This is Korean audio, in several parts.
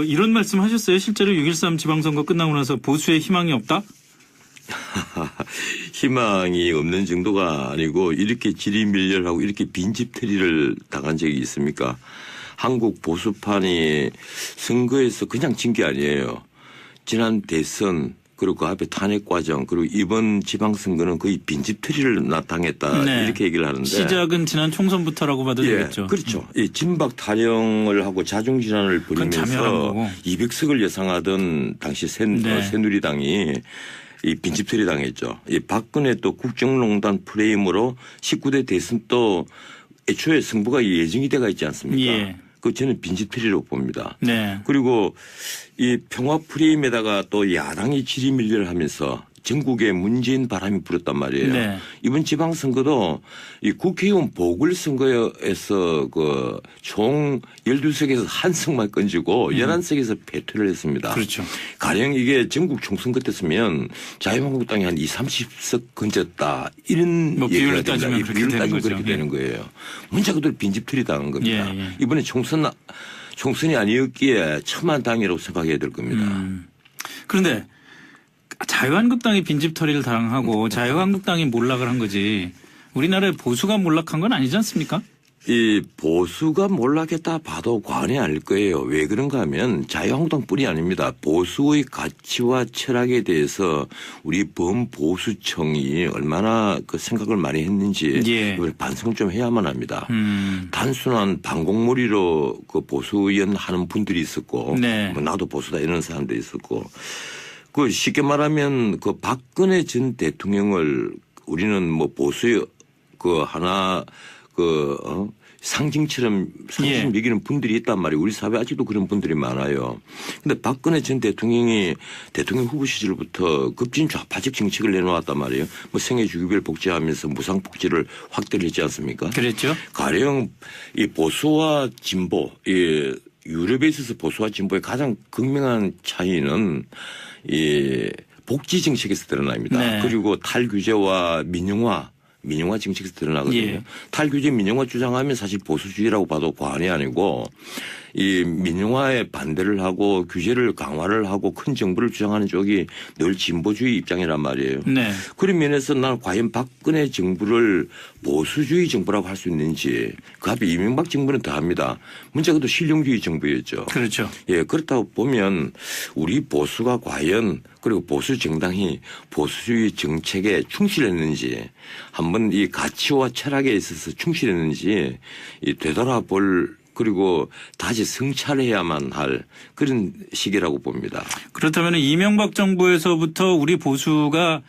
이런 말씀 하셨어요? 실제로 6.13 지방선거 끝나고 나서 보수의 희망이 없다? 희망이 없는 정도가 아니고 이렇게 지리밀렬하고 이렇게 빈집털이를 당한 적이 있습니까? 한국 보수판이 선거에서 그냥 진 게 아니에요. 지난 대선 그리고 그 앞에 탄핵 과정 그리고 이번 지방선거는 거의 빈집털이를 당했다 네. 이렇게 얘기를 하는데 시작은 지난 총선부터라고 봐도 되겠죠. 그렇죠. 이 진박 타령을 하고 자중질환을 벌이면서 200석을 예상하던 당시 새누리당이 이 빈집털이 당했죠. 이 박근혜 또 국정농단 프레임으로 19대 대선 또 애초에 승부가 예정이 돼가 있지 않습니까? 예. 그 저는 빈집털이라고 봅니다. 네. 그리고 이 평화 프레임에다가 또 야당이 지리밀려를 하면서 전국에 문재인 바람이 불었단 말이에요. 네. 이번 지방선거도 이 국회의원 보궐선거에서 그 총 12석에서 한 석만 건지고 11석에서 패퇴를 했습니다. 그렇죠. 가령 이게 전국 총선 같았으면 자유한국당이 한 20, 30석 건졌다. 이런 비율을 얘기가 따지면 됩니다. 그렇게 되는 거죠. 그렇게 되는 거예요. 문자 그대로 빈집털이 당한 겁니다. 예. 이번에 총선이 아니었기에 천만 당이라고 생각해야 될 겁니다. 그런데 자유한국당이 빈집털이를 당하고 자유한국당이 몰락을 한 거지 우리나라의 보수가 몰락한 건 아니지 않습니까? 이 보수가 몰락했다 봐도 과언이 아닐 거예요. 왜 그런가 하면 자유한국당뿐이 아닙니다. 보수의 가치와 철학에 대해서 우리 범보수청이 얼마나 그 생각을 많이 했는지 이걸 반성을 좀 해야만 합니다. 단순한 반공몰이로 그 보수 의원 하는 분들이 있었고 뭐 나도 보수다 이런 사람들이 있었고 그 쉽게 말하면 그 박근혜 전 대통령을 우리는 뭐 보수의 그 하나 상징처럼 여기는 분들이 있단 말이에요. 우리 사회에 아직도 그런 분들이 많아요. 근데 박근혜 전 대통령이 대통령 후보 시절부터 급진 좌파적 정책을 내놓았단 말이에요. 뭐 생애주기별 복지하면서 무상복지를 확대를 했지 않습니까? 그랬죠. 가령 이 보수와 진보, 이 유럽에 있어서 보수와 진보의 가장 극명한 차이는 이 복지 정책에서 드러납니다. 그리고 탈규제와 민영화 정책에서 드러나거든요. 탈규제 민영화 주장하면 사실 보수주의라고 봐도 과언이 아니고 이 민영화에 반대를 하고 규제를 강화를 하고 큰 정부를 주장하는 쪽이 늘 진보주의 입장이란 말이에요. 그런 면에서 난 과연 박근혜 정부를 보수주의 정부라고 할 수 있는지 그 앞에 이명박 정부는 더합니다. 문제가 또 실용주의 정부였죠. 그렇죠. 예, 그렇다고 보면 우리 보수가 과연 그리고 보수 정당이 보수주의 정책에 충실했는지 한번 이 가치와 철학에 있어서 충실했는지 되돌아볼 그리고 다시 성찰해야만 할 그런 시기라고 봅니다. 그렇다면 이명박 정부에서부터 우리 보수가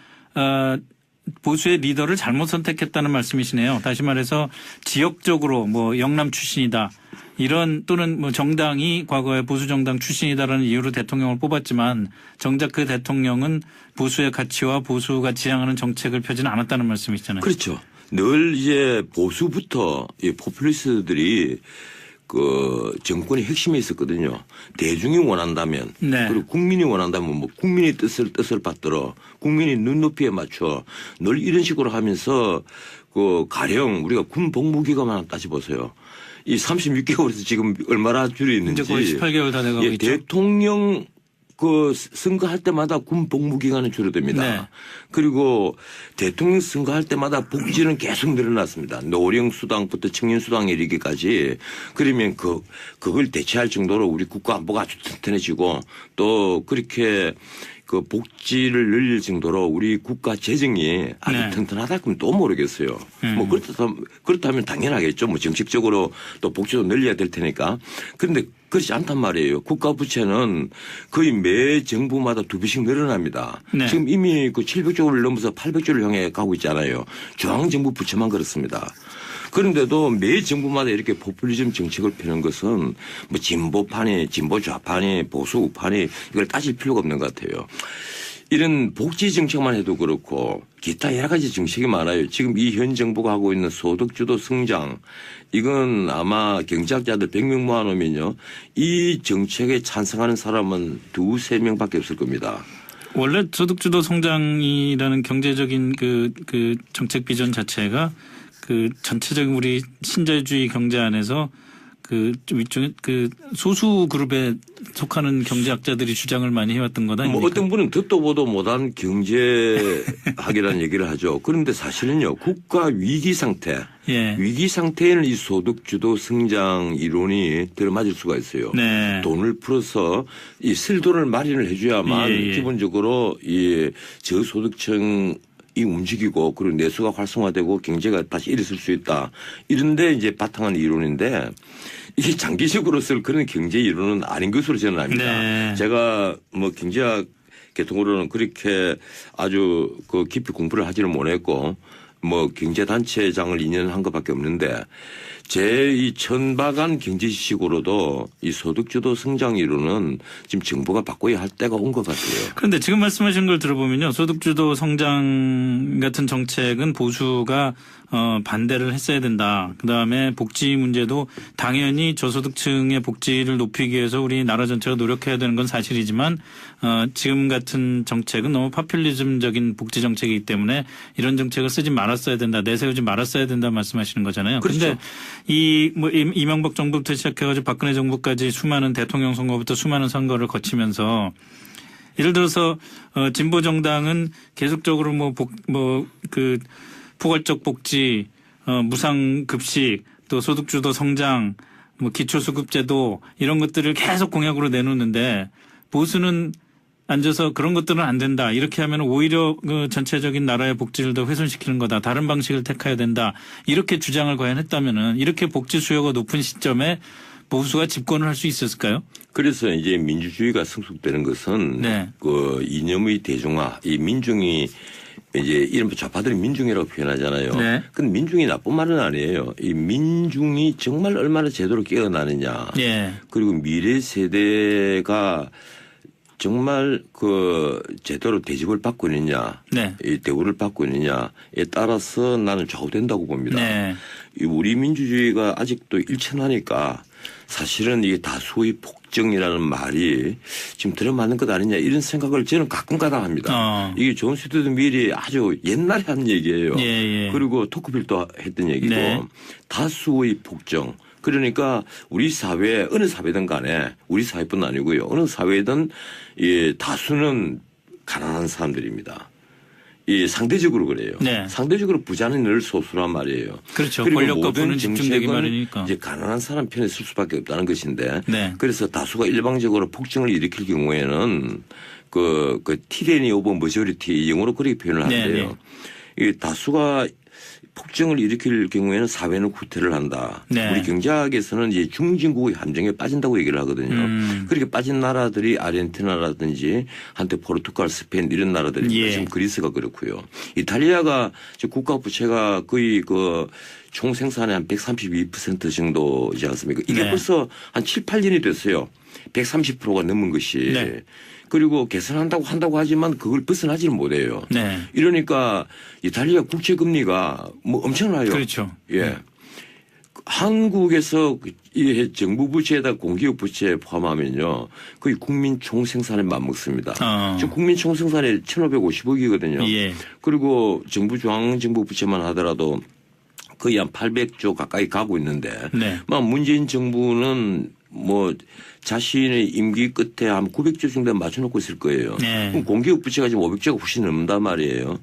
보수의 리더를 잘못 선택했다는 말씀이시네요. 다시 말해서 지역적으로 뭐 영남 출신이다. 이런 또는 뭐 정당이 과거에 보수 정당 출신이다라는 이유로 대통령을 뽑았지만 정작 그 대통령은 보수의 가치와 보수가 지향하는 정책을 펴지는 않았다는 말씀이시잖아요. 그렇죠. 늘 이제 보수부터 이 포퓰리스트들이 그 정권의 핵심에 있었거든요. 대중이 원한다면 그리고 국민이 원한다면 뭐 국민의 뜻을 받들어 국민의 눈높이에 맞춰 늘 이런 식으로 하면서 그 가령 우리가 군 복무기간만 따져보세요. 이 36개월에서 지금 얼마나 줄어있는지. 이제 거의 18개월 다 돼가고 있죠. 대통령 그 선거할 때마다 군 복무기간은 줄어듭니다. 그리고 대통령 선거할 때마다 복지는 계속 늘어났습니다. 노령수당부터 청년수당에 이르기까지. 그러면 그걸 대체할 정도로 우리 국가 안보가 아주 튼튼해지고 또 그렇게 그 복지를 늘릴 정도로 우리 국가 재정이 아주 튼튼하다 그러면 또 모르겠어요. 뭐 그렇다면 당연하겠죠. 뭐 정책적으로 또 복지도 늘려야 될 테니까. 그런데 그렇지 않단 말이에요. 국가 부채는 거의 매 정부마다 2배씩 늘어납니다. 지금 이미 그 700조를 넘어서 800조를 향해 가고 있잖아요. 중앙정부 부채만 그렇습니다. 그런데도 매 정부마다 이렇게 포퓰리즘 정책을 펴는 것은 뭐 진보판이, 진보 좌판이, 보수 우판이 이걸 따질 필요가 없는 것 같아요. 이런 복지 정책만 해도 그렇고 기타 여러 가지 정책이 많아요. 지금 이 현 정부가 하고 있는 소득주도 성장 이건 아마 경제학자들 100명 모아놓으면요. 이 정책에 찬성하는 사람은 2~3명밖에 없을 겁니다. 원래 소득주도 성장이라는 경제적인 그 정책 비전 자체가 그 전체적인 우리 신자유주의 경제 안에서 그 좀 일종의 그 소수 그룹에 속하는 경제학자들이 주장을 많이 해왔던 거다. 뭐 어떤 분은 듣도 보도 못한 경제학이라는 얘기를 하죠. 그런데 사실은요, 국가 위기 상태, 예. 위기 상태에는 이 소득주도 성장 이론이 들어맞을 수가 있어요. 네. 돈을 풀어서 이 쓸 돈을 마련을 해줘야만 예, 예. 기본적으로 이 저소득층 이 움직이고 그리고 내수가 활성화되고 경제가 다시 일어설 수 있다. 이런데 이제 바탕한 이론인데 이게 장기적으로 쓸 그런 경제 이론은 아닌 것으로 저는 압니다. 네. 제가 뭐 경제학 계통으로는 그렇게 아주 그 깊이 공부를 하지는 못했고 뭐 경제단체장을 2년 한 것밖에 없는데 제 이 천박한 경제 지식으로도 이 소득주도 성장 이론은 지금 정부가 바꿔야 할 때가 온 것 같아요. 그런데 지금 말씀하신 걸 들어보면요. 소득주도 성장 같은 정책은 보수가 반대를 했어야 된다. 그다음에 복지 문제도 당연히 저소득층의 복지를 높이기 위해서 우리 나라 전체가 노력해야 되는 건 사실이지만 지금 같은 정책은 너무 파퓰리즘적인 복지 정책이기 때문에 이런 정책을 쓰지 말았어야 된다. 내세우지 말았어야 된다 말씀하시는 거잖아요. 그런데 그렇죠. 이명박 정부부터 시작해가지고 박근혜 정부까지 수많은 대통령 선거부터 수많은 선거를 거치면서 예를 들어서 진보 정당은 계속적으로 그 포괄적 복지, 무상 급식, 또 소득주도 성장, 뭐 기초수급제도 이런 것들을 계속 공약으로 내놓는데 보수는 앉아서 그런 것들은 안 된다. 이렇게 하면 오히려 그 전체적인 나라의 복지를 더 훼손시키는 거다. 다른 방식을 택해야 된다. 이렇게 주장을 과연 했다면은 이렇게 복지 수요가 높은 시점에 보수가 집권을 할 수 있었을까요? 그래서 이제 민주주의가 성숙되는 것은 네. 그 이념의 대중화, 이 민중이 이제 이른바 좌파들이 민중이라고 표현하잖아요. 네. 근데 민중이 나쁜 말은 아니에요. 이 민중이 정말 얼마나 제대로 깨어나느냐. 예. 그리고 미래 세대가 정말 그 제대로 대접을 받고 있느냐, 네. 이 대우를 받고 있느냐에 따라서 나는 좌우된다고 봅니다. 네. 이 우리 민주주의가 아직도 일천하니까 사실은 이게 다수의 폭정이라는 말이 지금 들어맞는 것 아니냐 이런 생각을 저는 가끔가다 합니다. 이게 존 스튜어트 밀이 아주 옛날에 한 얘기예요. 예. 그리고 토크빌도 했던 얘기고 네. 다수의 폭정. 그러니까 우리 사회 어느 사회든 간에 우리 사회뿐 아니고요. 어느 사회든 이 다수는 가난한 사람들입니다. 이 상대적으로 그래요. 네. 상대적으로 부자는 늘 소수란 말이에요. 그렇죠. 그리고 권력과 모든 부는 집중되기 정책은 마련이니까. 이제 가난한 사람 편에 쓸 수밖에 없다는 것인데 네. 그래서 다수가 일방적으로 폭정을 일으킬 경우에는 그 티레니 오브 머저리티 영어로 그렇게 표현을 하는데요. 이 다수가 폭정을 일으킬 경우에는 사회는 후퇴를 한다. 네. 우리 경제학에서는 이제 중진국의 함정에 빠진다고 얘기를 하거든요. 그렇게 빠진 나라들이 아르헨티나라든지 한때 포르투갈, 스페인 이런 나라들입니다. 예. 지금 그리스가 그렇고요. 이탈리아가 국가 부채가 거의 그 총 생산의 한 132% 정도이지 않습니까? 이게 네. 벌써 한 7, 8년이 됐어요. 130%가 넘은 것이. 네. 그리고 개선한다고 하지만 그걸 벗어나지는 못해요. 네. 이러니까 이탈리아 국채 금리가 뭐 엄청나요. 그렇죠. 예. 한국에서 이 정부 부채에다 공기업 부채 포함하면요. 거의 국민 총생산에 맞먹습니다. 지금 국민 총생산이 1,550억이거든요. 예. 그리고 정부 중앙정부 부채만 하더라도 거의 한 800조 가까이 가고 있는데 네. 문재인 정부는 뭐 자신의 임기 끝에 한 900조 정도 맞춰놓고 있을 거예요. 네. 그럼 공기업 부채가 지금 500조가 훨씬 넘는단 말이에요.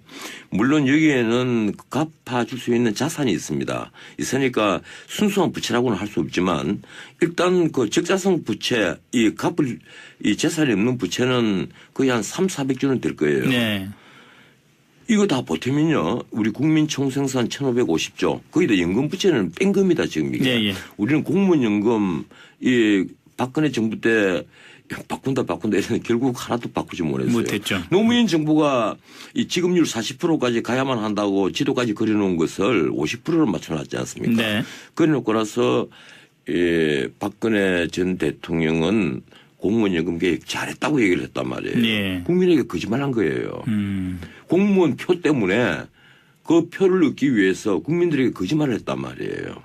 물론 여기에는 갚아줄 수 있는 자산이 있습니다. 있으니까 순수한 부채라고는 할 수 없지만 일단 그 적자성 부채, 이 재산이 없는 부채는 거의 한 300~400조는 될 거예요. 네. 이거 다 버티면요. 우리 국민 총생산 1,550조. 거기다 연금 부채는 뺀 겁니다. 지금 이게. 예. 우리는 공무원 연금 이 박근혜 정부 때 바꾼다 이러는데 결국 하나도 바꾸지 못했어요. 못했죠. 노무현 정부가 이 지급률 40%까지 가야만 한다고 지도까지 그려놓은 것을 50%로 맞춰놨지 않습니까? 네. 그래놓고 나서 박근혜 전 대통령은 공무원 연금 계획 잘했다고 얘기를 했단 말이에요. 예. 국민에게 거짓말한 거예요. 공무원 표 때문에 그 표를 얻기 위해서 국민들에게 거짓말을 했단 말이에요.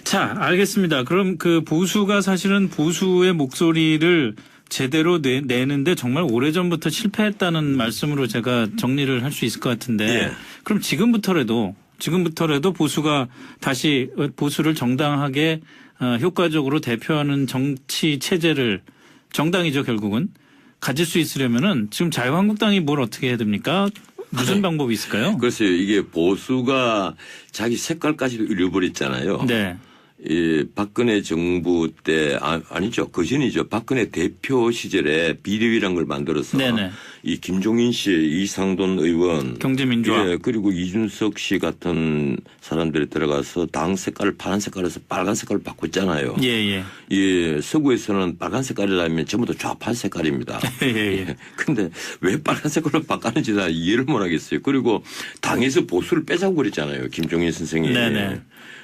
자, 알겠습니다. 그럼 그 보수가 사실은 보수의 목소리를 제대로 내는데 정말 오래전부터 실패했다는 말씀으로 제가 정리를 할 수 있을 것 같은데 예. 그럼 지금부터라도 보수가 다시 보수를 정당하게 효과적으로 대표하는 정치 체제를 정당이죠 결국은. 가질 수 있으려면은 지금 자유한국당이 뭘 어떻게 해야 됩니까? 무슨 방법이 있을까요? 글쎄요. 이게 보수가 자기 색깔까지도 잃어버렸잖아요. 네. 이 박근혜 정부 때 아니죠. 그 전이죠. 박근혜 대표 시절에 비대위란 걸 만들어서 네네. 이 김종인 씨, 이상돈 의원, 경제민주화. 예, 그리고 이준석 씨 같은 사람들이 들어가서 당 색깔을 파란 색깔에서 빨간 색깔을 바꿨잖아요. 예예. 이 서구에서는 빨간 색깔이라면 전부 다 좌파 색깔입니다. 예예. 근데 왜 빨간 색깔로 바꿨는지 나 이해를 못 하겠어요. 그리고 당에서 보수를 빼자고 그랬잖아요. 김종인 선생이. 네네.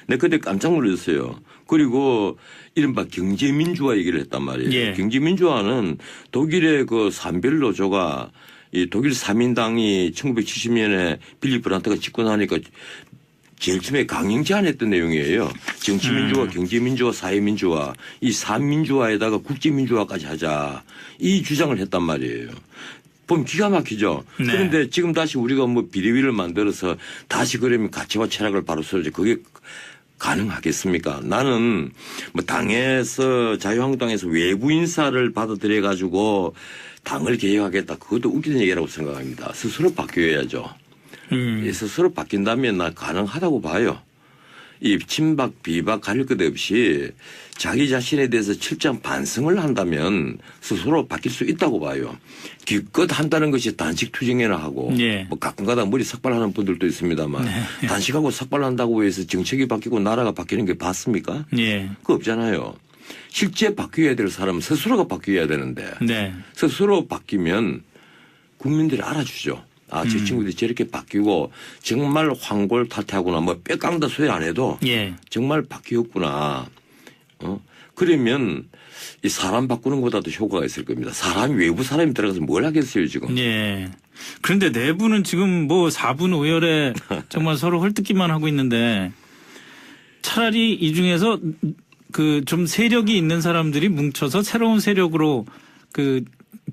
네, 그때 깜짝 놀랐어요. 그리고 이른바 경제민주화 얘기를 했단 말이에요. 예. 경제민주화는 독일의 그 산별노조가 이 독일 사민당이 1970년에 빌리 브란트가 집권하니까 제일 처음에 강행 제안했던 내용이에요. 정치민주화, 경제민주화, 사회민주화, 이 삼민주화에다가 국제민주화까지 하자. 이 주장을 했단 말이에요. 보면 기가 막히죠. 네. 그런데 지금 다시 우리가 뭐 비대위를 만들어서 다시 그러면 가치와 철학을 바로 써야지 그게 가능하겠습니까? 나는 뭐 당에서 자유한국당에서 외부 인사를 받아들여 가지고 당을 개혁하겠다. 그것도 웃기는 얘기라고 생각합니다. 스스로 바뀌어야죠. 스스로 바뀐다면 나 가능하다고 봐요. 이 친박 비박 가릴 것 없이 자기 자신에 대해서 철저한 반성을 한다면 스스로 바뀔 수 있다고 봐요. 기껏 한다는 것이 단식 투쟁이나 하고 예. 뭐 가끔가다 머리 삭발하는 분들도 있습니다만 네. 단식하고 삭발한다고 해서 정책이 바뀌고 나라가 바뀌는 게 봤습니까? 예. 그거 없잖아요. 실제 바뀌어야 될 사람은 스스로가 바뀌어야 되는데 네. 스스로 바뀌면 국민들이 알아주죠. 아, 저 친구들이 저렇게 바뀌고 정말 황골탈퇴하구나. 뭐 뼈깡다 소리 안 해도 예. 정말 바뀌었구나. 그러면 이 사람 바꾸는 것보다도 효과가 있을 겁니다. 사람이 외부 사람이 들어가서 뭘 하겠어요 지금. 예. 그런데 내부는 지금 뭐 4분 오열에 정말 서로 헐뜯기만 하고 있는데 차라리 이 중에서 그 좀 세력이 있는 사람들이 뭉쳐서 새로운 세력으로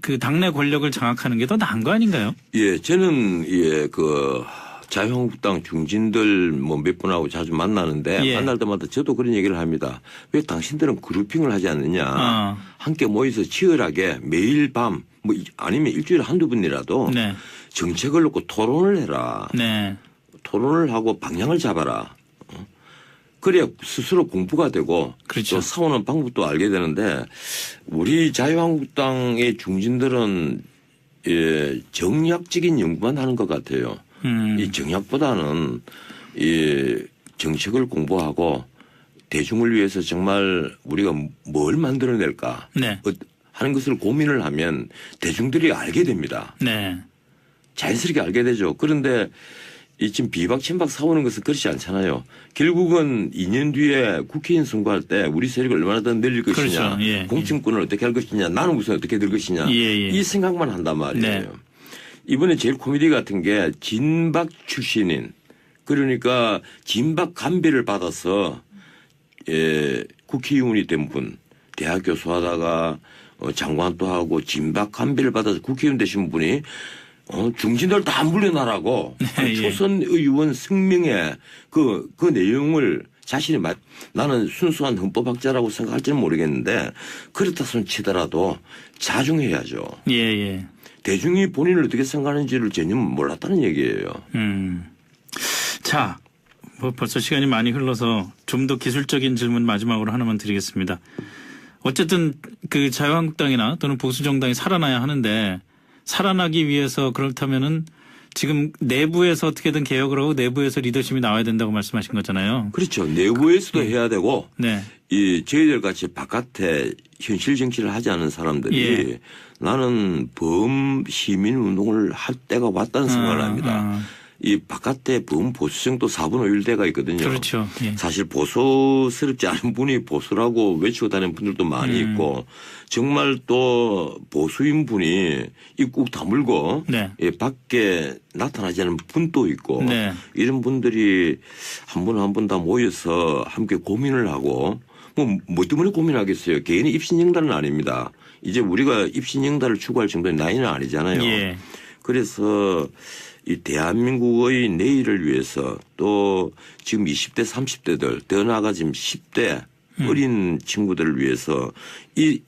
그 당내 권력을 장악하는 게 더 나은 거 아닌가요? 예, 저는 그 자유한국당 중진들 뭐 몇 분하고 자주 만나는데 예. 만날 때마다 저도 그런 얘기를 합니다. 왜 당신들은 그룹핑을 하지 않느냐. 함께 모여서 치열하게 매일 밤 뭐 아니면 일주일에 한두 번이라도 네. 정책을 놓고 토론을 해라. 네. 토론을 하고 방향을 잡아라. 그래야 스스로 공부가 되고 그렇죠. 또 싸우는 방법도 알게 되는데 우리 자유한국당의 중진들은 예, 정략적인 연구만 하는 것 같아요. 이 정략보다는 이 정책을 공부하고 대중을 위해서 정말 우리가 뭘 만들어낼까 네. 하는 것을 고민을 하면 대중들이 알게 됩니다. 네. 자연스럽게 알게 되죠. 그런데 이 지금 비박 친박 싸우는 것은 그렇지 않잖아요. 결국은 2년 뒤에 국회의원 선거할 때 우리 세력을 얼마나 더 늘릴 것이냐. 그렇죠. 예. 공천권을 어떻게 할 것이냐. 나는 우선 어떻게 될 것이냐. 예. 이 생각만 한단 말이에요. 네. 이번에 제일 코미디 같은 게 진박 출신인 그러니까 진박 감배를 받아서 예, 국회의원이 된 분. 대학 교수하다가 장관도 하고 진박 감배를 받아서 국회의원 되신 분이 중진들 다 물려나라고 네, 초선 의원 성명에 그 내용을 자신이 나는 순수한 헌법학자라고 생각할지는 모르겠는데 그렇다 손 치더라도 자중해야죠. 예. 대중이 본인을 어떻게 생각하는지를 전혀 몰랐다는 얘기예요. 자, 뭐 벌써 시간이 많이 흘러서 좀 더 기술적인 질문 마지막으로 하나만 드리겠습니다. 어쨌든 그 자유한국당이나 또는 보수정당이 살아나야 하는데 살아나기 위해서 그렇다면은 지금 내부에서 어떻게든 개혁을 하고 내부에서 리더십이 나와야 된다고 말씀하신 거잖아요. 그렇죠. 내부에서도 해야 되고 네. 이 저희들 같이 바깥에 현실 정치를 하지 않은 사람들이 예. 나는 범시민 운동을 할 때가 왔다는 생각을 합니다. 이 바깥에 범보수층도 4분 5일대가 있거든요. 그렇죠. 예. 사실 보수스럽지 않은 분이 보수라고 외치고 다니는 분들도 많이 있고 정말 또 보수인 분이 입국 다물고 네. 예, 밖에 나타나지 않은 분도 있고 네. 이런 분들이 한 분 한 분 다 모여서 함께 고민을 하고 뭐 때문에 고민하겠어요. 개인의 입신영달은 아닙니다. 이제 우리가 입신영달을 추구할 정도의 나이는 아니잖아요. 예. 그래서 이 대한민국의 내일을 위해서 또 지금 20대 30대들 더 나아가 지금 10대 어린 친구들을 위해서 이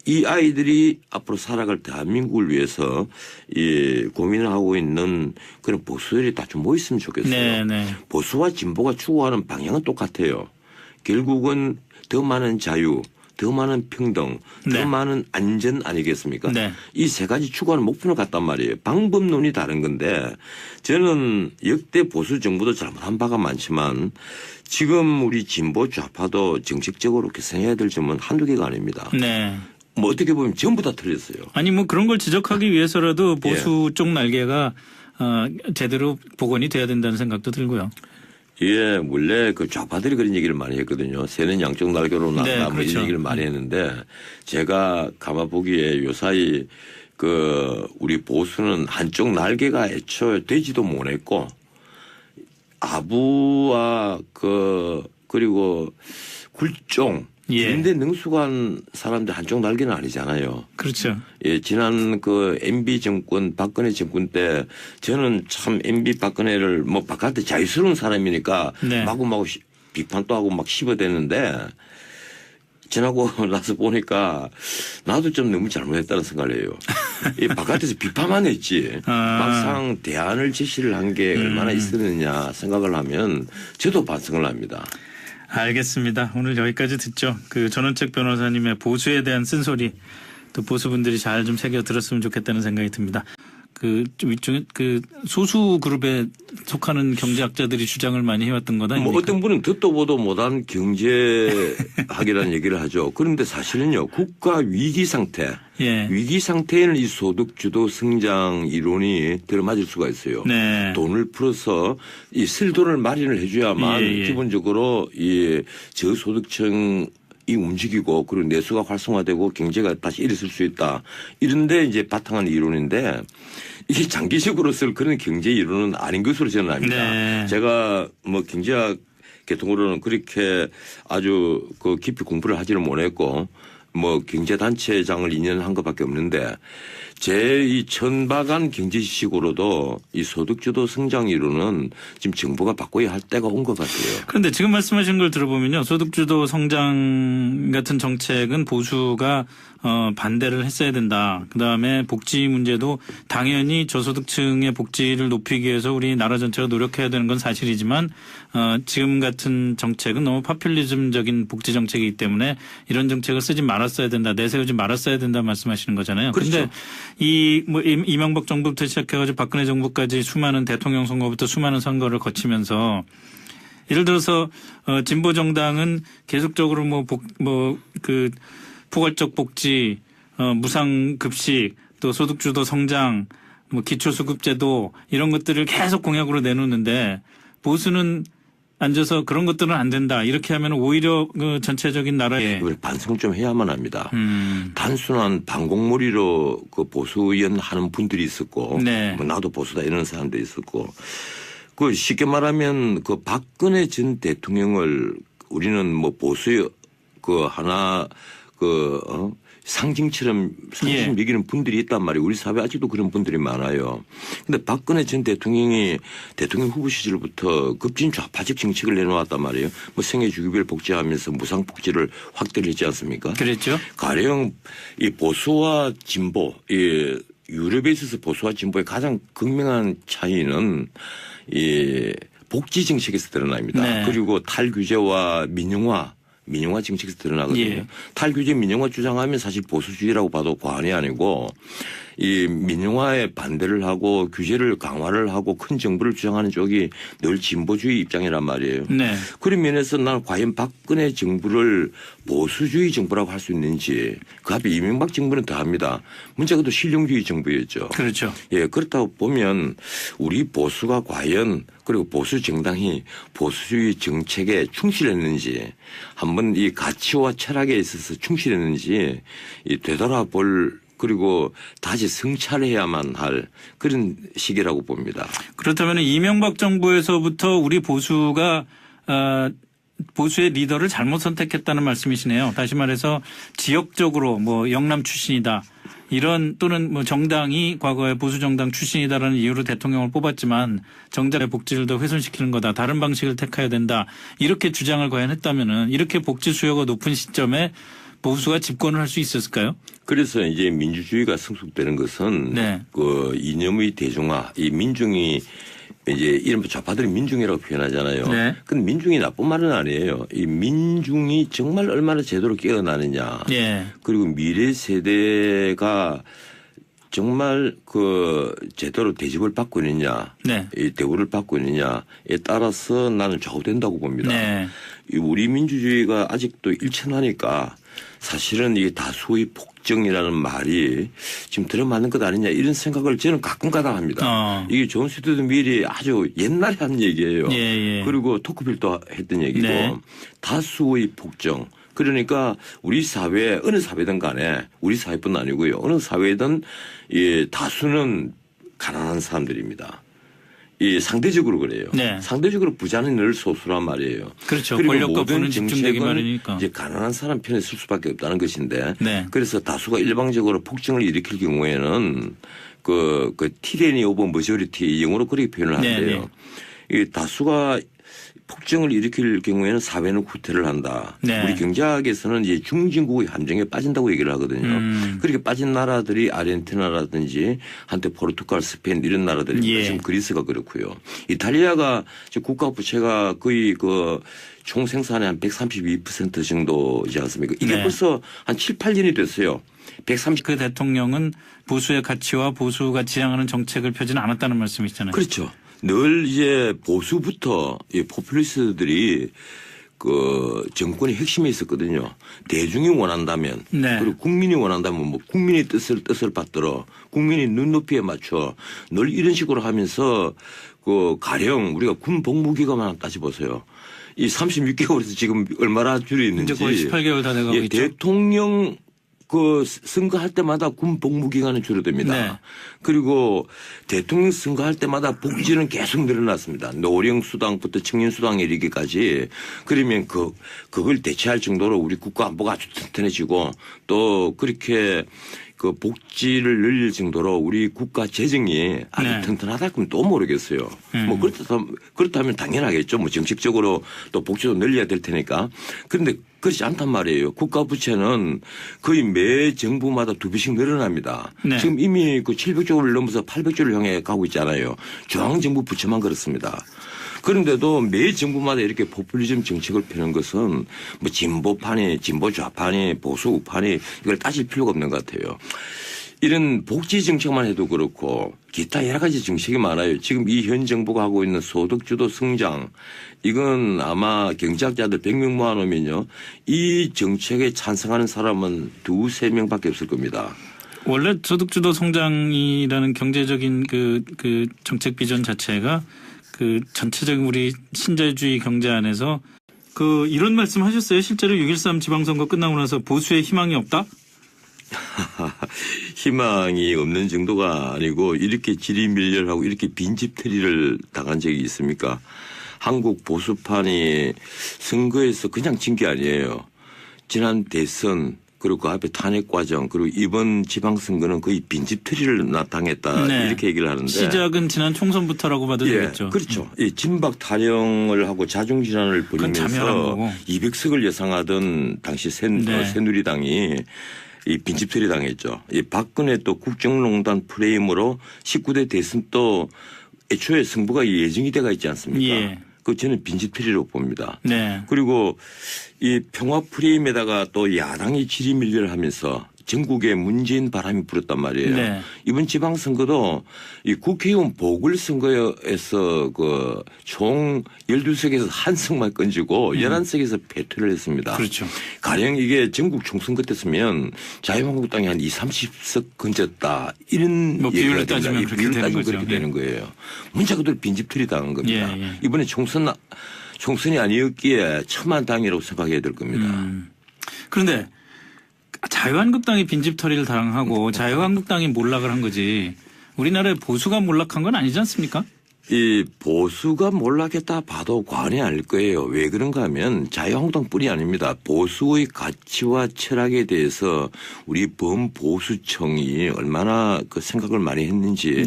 이 아이들이 앞으로 살아갈 대한민국을 위해서 이 고민을 하고 있는 그런 보수들이 다 좀 모였으면 좋겠어요. 네, 네. 보수와 진보가 추구하는 방향은 똑같아요. 결국은 더 많은 자유, 더 많은 평등, 더 네. 많은 안전 아니겠습니까? 네. 이 세 가지 추구하는 목표는 같단 말이에요. 방법론이 다른 건데 저는 역대 보수 정부도 잘못한 바가 많지만 지금 우리 진보 좌파도 정책적으로 개선해야 될 점은 한두 개가 아닙니다. 네. 뭐 어떻게 보면 전부 다 틀렸어요. 아니 뭐 그런 걸 지적하기 위해서라도 보수 예. 쪽 날개가 제대로 복원이 돼야 된다는 생각도 들고요. 예, 원래 그 좌파들이 그런 얘기를 많이 했거든요. 새는 양쪽 날개로 난다. 네, 뭐 그렇죠. 이런 얘기를 많이 했는데 제가 가만 보기에 요사이 그 우리 보수는 한쪽 날개가 애초에 되지도 못했고 아부와 그리고 굴종 예. 이런데 능숙한 사람들 한쪽 날개는 아니잖아요. 그렇죠. 예, 지난 그 MB 정권, 박근혜 정권 때 저는 참 MB 박근혜를 뭐 바깥에 자유스러운 사람이니까 네. 마구마구 비판도 하고 막 씹어대는데 지나고 나서 보니까 나도 좀 너무 잘못했다는 생각을 해요. 이 바깥에서 비판만 했지 막상 대안을 제시를 한 게 얼마나 있었느냐 생각을 하면 저도 반성을 합니다. 알겠습니다. 오늘 여기까지 듣죠. 그 전원책 변호사님의 보수에 대한 쓴소리 또 보수분들이 잘 좀 새겨 들었으면 좋겠다는 생각이 듭니다. 좀 일종의 소수 그룹에 속하는 경제학자들이 주장을 많이 해왔던 거다. 뭐 어떤 분은 듣도 보도 못한 경제학이라는 얘기를 하죠. 그런데 사실은요, 국가 위기 상태, 예. 위기 상태에는 이 소득 주도 성장 이론이 들어맞을 수가 있어요. 네. 돈을 풀어서 이 쓸 돈을 마련을 해줘야만 예, 예. 기본적으로 이 저소득층 이 움직이고 그리고 내수가 활성화되고 경제가 다시 일어설 수 있다. 이런데 이제 바탕한 이론인데 이게 장기적으로 쓸 그런 경제 이론은 아닌 것으로 저는 압니다. 네. 제가 뭐 경제학 계통으로는 그렇게 아주 그 깊이 공부를 하지는 못했고 뭐 경제단체장을 2년 한 것밖에 없는데 제 이 천박한 경제지식으로도 이 소득주도 성장 이론은 지금 정부가 바꿔야 할 때가 온 것 같아요. 그런데 지금 말씀하신 걸 들어보면요. 소득주도 성장 같은 정책은 보수가 반대를 했어야 된다. 그다음에 복지 문제도 당연히 저소득층의 복지를 높이기 위해서 우리 나라 전체가 노력해야 되는 건 사실이지만 지금 같은 정책은 너무 파퓰리즘적인 복지 정책이기 때문에 이런 정책을 쓰지 말았어야 된다. 내세우지 말았어야 된다 말씀하시는 거잖아요. 그런데 그렇죠. 이명박 정부부터 시작해가지고 박근혜 정부까지 수많은 대통령 선거부터 수많은 선거를 거치면서 예를 들어서 진보 정당은 계속적으로 포괄적 복지, 무상 급식, 또 소득주도 성장, 기초수급제도 이런 것들을 계속 공약으로 내놓는데 보수는 앉아서 그런 것들은 안 된다. 이렇게 하면 오히려 그 전체적인 나라에 이걸 반성 좀 해야만 합니다. 단순한 반공몰이로 그 보수 의원 하는 분들이 있었고, 네. 뭐 나도 보수다 이런 사람도 있었고, 그 쉽게 말하면 그 박근혜 전 대통령을 우리는 뭐 보수의 그 하나 상징처럼 상징 매기는 분들이 있단 말이에요. 우리 사회 아직도 그런 분들이 많아요. 근데 박근혜 전 대통령이 대통령 후보 시절부터 급진 좌파적 정책을 내놓았단 말이에요. 뭐 생애주기별 복지하면서 무상복지를 확대를 했지 않습니까? 그랬죠. 가령 이 보수와 진보, 이 유럽에 있어서 보수와 진보의 가장 극명한 차이는 이 복지 정책에서 드러납니다. 네. 그리고 탈규제와 민영화 정책에서 드러나거든요. 예. 탈규제 민영화 주장하면 사실 보수주의라고 봐도 과언이 아니고 이 민영화에 반대를 하고 규제를 강화를 하고 큰 정부를 주장하는 쪽이 늘 진보주의 입장이란 말이에요. 네. 그런 면에서 난 과연 박근혜 정부를 보수주의 정부라고 할 수 있는지 그 앞에 이명박 정부는 더합니다. 문제가 또 실용주의 정부였죠. 그렇죠. 예, 그렇다고 보면 우리 보수가 과연 그리고 보수 정당이 보수주의 정책에 충실했는지 한번 이 가치와 철학에 있어서 충실했는지 이 되돌아볼 그리고 다시 성찰해야만 할 그런 시기라고 봅니다. 그렇다면 이명박 정부에서부터 우리 보수가 보수의 리더를 잘못 선택했다는 말씀이시네요. 다시 말해서 지역적으로 뭐 영남 출신이다. 이런 또는 뭐 정당이 과거에 보수 정당 출신이다라는 이유로 대통령을 뽑았지만 정당의 복지를 더 훼손시키는 거다. 다른 방식을 택해야 된다. 이렇게 주장을 과연 했다면은 이렇게 복지 수요가 높은 시점에 보수가 집권을 할 수 있었을까요? 그래서 이제 민주주의가 성숙되는 것은 네. 그 이념의 대중화, 이 민중이 이제 이른바 좌파들이 민중이라고 표현하잖아요. 네. 근데 민중이 나쁜 말은 아니에요. 이 민중이 정말 얼마나 제대로 깨어나느냐. 예. 그리고 미래 세대가 정말 그 제대로 대접을 받고 있느냐, 네. 이 대우를 받고 있느냐에 따라서 나는 좌우된다고 봅니다. 네. 이 우리 민주주의가 아직도 일천하니까 사실은 이 다수의 폭정이라는 말이 지금 들어맞는 것 아니냐 이런 생각을 저는 가끔가다 합니다. 이게 존 스튜어트 밀이 아주 옛날에 한 얘기예요. 예. 그리고 토크빌도 했던 얘기고 네. 다수의 폭정. 그러니까 우리 사회 어느 사회든 간에 우리 사회뿐 아니고요. 어느 사회든 이 다수는 가난한 사람들입니다. 이 상대적으로 그래요. 네. 상대적으로 부자는 늘 소수란 말이에요. 그렇죠. 그리고 권력과 모든 부는 집중되기 정책은 마련이니까. 이제 가난한 사람 편에 쓸 수밖에 없다는 것인데 네. 그래서 다수가 일방적으로 폭정을 일으킬 경우에는 그 티레니 오브 머저리티 영어로 그렇게 표현을 하는데요. 이 다수가 폭정을 일으킬 경우에는 사회는 후퇴를 한다. 네. 우리 경제학에서는 이제 중진국의 함정에 빠진다고 얘기를 하거든요. 그렇게 빠진 나라들이 아르헨티나라든지 한때 포르투갈, 스페인 이런 나라들입니다. 예. 지금 그리스가 그렇고요. 이탈리아가 국가 부채가 거의 그 총 생산의 한 132% 정도지 않습니까? 이게 네. 벌써 한 7, 8년이 됐어요. 130. 그 대통령은 보수의 가치와 보수가 지향하는 정책을 펴지는 않았다는 말씀이시잖아요. 그렇죠. 늘 이제 보수부터 이 포퓰리스트들이 그 정권의 핵심에 있었거든요. 대중이 원한다면 네. 그리고 국민이 원한다면 뭐 국민의 뜻을 받들어 국민의 눈높이에 맞춰 늘 이런 식으로 하면서 그 가령 우리가 군 복무 기간만 따져보세요. 이 36개월에서 지금 얼마나 줄이 있는지. 이제 거의 18개월 다 돼가고 있죠. 대통령 그 선거할 때마다 군 복무 기간이 줄어듭니다. 네. 그리고 대통령 선거할 때마다 복지는 계속 늘어났습니다. 노령 수당부터 청년 수당에 이르기까지. 그러면 그걸 대체할 정도로 우리 국가 안보가 아주 튼튼해지고 또 그렇게 그 복지를 늘릴 정도로 우리 국가 재정이 아주 네. 튼튼하다 그러면 또 모르겠어요. 뭐 그렇다면 당연하겠죠. 뭐 정책적으로 또 복지도 늘려야 될 테니까. 그런데 그렇지 않단 말이에요. 국가 부채는 거의 매 정부마다 2배씩 늘어납니다. 네. 지금 이미 그 700조를 넘어서 800조를 향해 가고 있잖아요. 중앙정부 부채만 그렇습니다. 그런데도 매 정부마다 이렇게 포퓰리즘 정책을 펴는 것은 뭐 진보판이, 진보 좌판이, 보수 우판이 이걸 따질 필요가 없는 것 같아요. 이런 복지 정책만 해도 그렇고 기타 여러 가지 정책이 많아요. 지금 이 현 정부가 하고 있는 소득주도 성장 이건 아마 경제학자들 100명 모아놓으면요. 이 정책에 찬성하는 사람은 2~3명밖에 없을 겁니다. 원래 소득주도 성장이라는 경제적인 그 정책 비전 자체가 그 전체적인 우리 신자유주의 경제 안에서 그 이런 말씀 하셨어요. 실제로 6.13 지방선거 끝나고 나서 보수에 희망이 없다? 희망이 없는 정도가 아니고 이렇게 지리밀렬하고 이렇게 빈집털이를 당한 적이 있습니까? 한국 보수판이 선거에서 그냥 진 게 아니에요. 지난 대선 그리고 그 앞에 탄핵 과정 그리고 이번 지방선거는 거의 빈집털이를 당했다 네. 이렇게 얘기를 하는데 시작은 지난 총선부터라고 봐도 되겠죠. 그렇죠. 이 진박 타령을 하고 자중질환을 자멸한 벌이면서 거고. 200석을 예상하던 당시 네. 새누리당이 이 빈집털이 당했죠. 이 박근혜 또 국정농단 프레임으로 19대 대선 또 애초에 승부가 예정이 돼가 있지 않습니까? 예. 그 저는 빈집털이로 봅니다. 네. 그리고 이 평화 프레임에다가 또 야당이 지리밀려를 하면서 전국에 문재인 바람이 불었단 말이에요. 네. 이번 지방선거도 이 국회의원 보궐선거에서 그 총 12석에서 한 석만 건지고 11석에서 패퇴를 했습니다. 그렇죠. 가령 이게 전국 총선 같았으면 자유한국당이 한 20~30석 건졌다. 이런 뭐 비율을 얘기가 됩니다. 따지면 이 그렇게 비율을 되는 따지면 거죠. 그렇게 되는 거예요. 문자 그대로 빈집털이 당한 겁니다. 예. 이번에 총선이 아니었기에 천만다행이라고 생각해야 될 겁니다. 그런데 자유한국당이 빈집털이를 당하고 자유한국당이 몰락을 한 거지 우리나라의 보수가 몰락한 건 아니지 않습니까? 이 보수가 몰락했다 봐도 과언이 아닐 거예요. 왜 그런가 하면 자유한국당뿐이 아닙니다. 보수의 가치와 철학에 대해서 우리 범보수청이 얼마나 그 생각을 많이 했는지